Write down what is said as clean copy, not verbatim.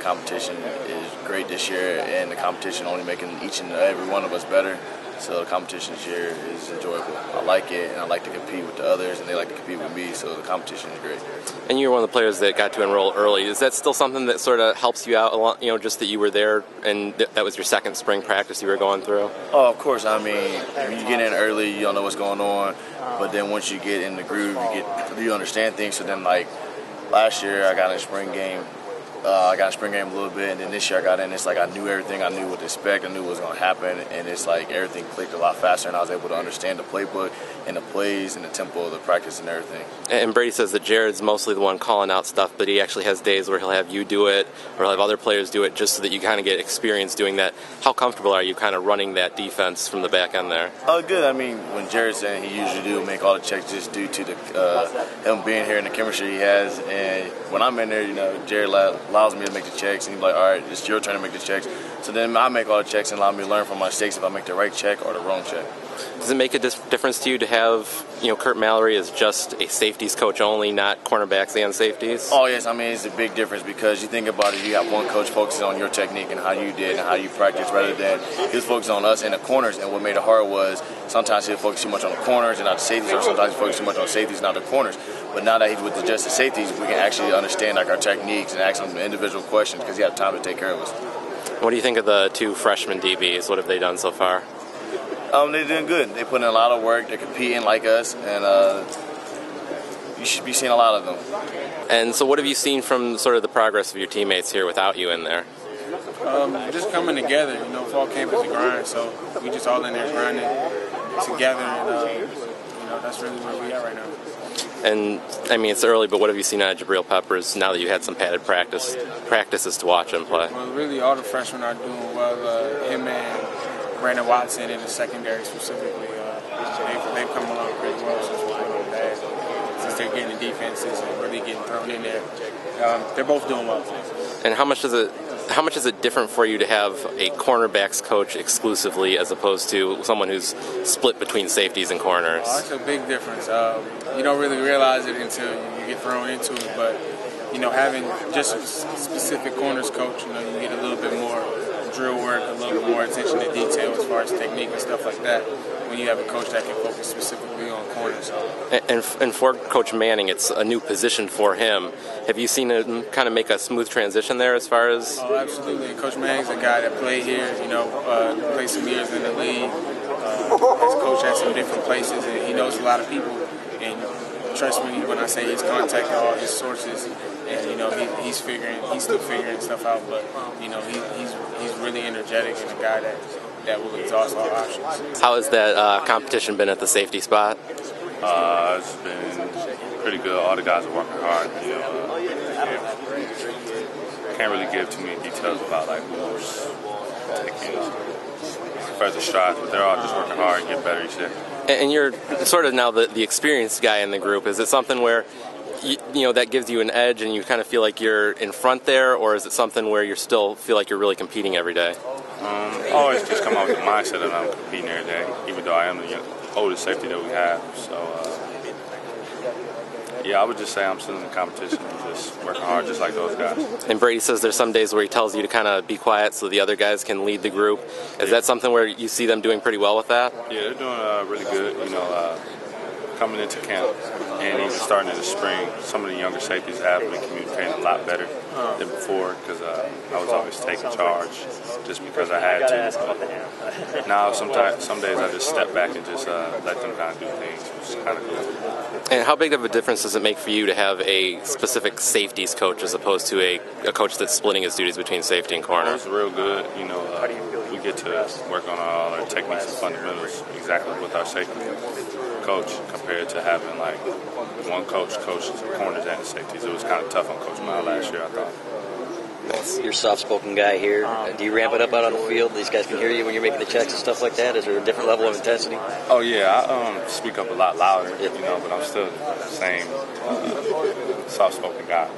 competition is great this year, and the competition only making each and every one of us better. So the competition this year is enjoyable. I like it, and I like to compete with the others, and they like to compete with me, so the competition is great. And you were one of the players that got to enroll early. Is that still something that sort of helps you out a lot, just that you were there and that was your second spring practice you were going through? Oh, of course. I mean, when you get in early, you don't know what's going on, but then once you get in the groove, you understand things. So then, like, last year I got in a spring game. I got a spring game a little bit, and then this year I got in. It's like I knew everything. I knew what to expect. I knew what was going to happen, and it's like everything clicked a lot faster, and I was able to understand the playbook and the plays and the tempo of the practice and everything. And Brady says that Jared's mostly the one calling out stuff, but he actually has days where he'll have you do it or he'll have other players do it just so that you kind of get experience doing that. How comfortable are you kind of running that defense from the back end there? Oh, good. I mean, when Jared's saying he usually do make all the checks just due to the him being here and the chemistry he has, and when I'm in there, Jared allows me to make the checks. And he's like, all right, it's your turn to make the checks. So then I make all the checks and allow me to learn from my mistakes if I make the right check or the wrong check. Does it make a difference to you to have, Kurt Mallory as just a safeties coach only, not cornerbacks and safeties? Oh, yes. I mean, it's a big difference because you think about it, you have one coach focusing on your technique and how you did and how you practice rather than his focus on us in the corners. And what made it hard was sometimes he'll focus too much on the corners and not the safeties, or sometimes he focus too much on safeties and not the corners. But now that he's with just the safeties, we can actually understand our techniques and ask him individual questions because he has time to take care of us. What do you think of the two freshman DBs? What have they done so far? They're doing good. They put in a lot of work. They're competing like us, and you should be seeing a lot of them. And so what have you seen from sort of the progress of your teammates here without you in there? Just coming together. Fall camp is a grind, so we just all in there grinding together, and that's really where we are right now. And, I mean, it's early, but what have you seen out of Jabril Peppers now that you had some padded practices to watch him play? Well, really, all the freshmen are doing well. Him and Brandon Watson in the secondary specifically, they've come along pretty well since we're going back. Since they're getting the defenses and really getting thrown in there. They're both doing well. And how much is it different for you to have a cornerbacks coach exclusively as opposed to someone who's split between safeties and corners? It's a big difference. You don't really realize it until you get thrown into it, but having just a specific corners coach, you get a little bit more drill work, a little bit more attention to detail as far as technique and stuff like that when you have a coach that can focus specifically on corners. And for Coach Manning, it's a new position for him. Have you seen him kind of make a smooth transition there as far as? Oh, absolutely. Coach Manning's a guy that played here, played some years in the league. His coach at some different places, and he knows a lot of people. And trust me when I say he's contacted all his sources, and he's still figuring stuff out. But he's really energetic and a guy that will exhaust all options. How has that competition been at the safety spot? It's been pretty good. All the guys are working hard. Can't really give too many details about who's taking further strides, but they're all just working hard and getting better each day. And you're sort of now the experienced guy in the group. Is it something where that gives you an edge and you kind of feel like you're in front there, or is it something where you still feel like you're really competing every day? I always just come out with the mindset that I'm competing every day, even though I am the oldest safety that we have. So, I would just say I'm still in the competition and just working hard just like those guys. And Brady says there's some days where he tells you to kind of be quiet so the other guys can lead the group. Is that something where you see them doing pretty well with that? Yeah, they're doing really good. Coming into camp and even starting in the spring, some of the younger safeties have been communicating a lot better than before because I was always taking charge just because I had to. Now, some days I just step back and just let them kind of do things, which is kind of cool. And how big of a difference does it make for you to have a specific safeties coach as opposed to a coach that's splitting his duties between safety and corner? It's real good. We get to work on all our techniques and fundamentals exactly with our safety coach compared to having one coach the corners and the safeties. It was kind of tough on Coach Mile last year, I thought. You're a soft-spoken guy here. Do you ramp it up out on the field? These guys can hear you when you're making the checks and stuff like that? Is there a different level of intensity? Oh, yeah. I speak up a lot louder, but I'm still the same soft-spoken guy.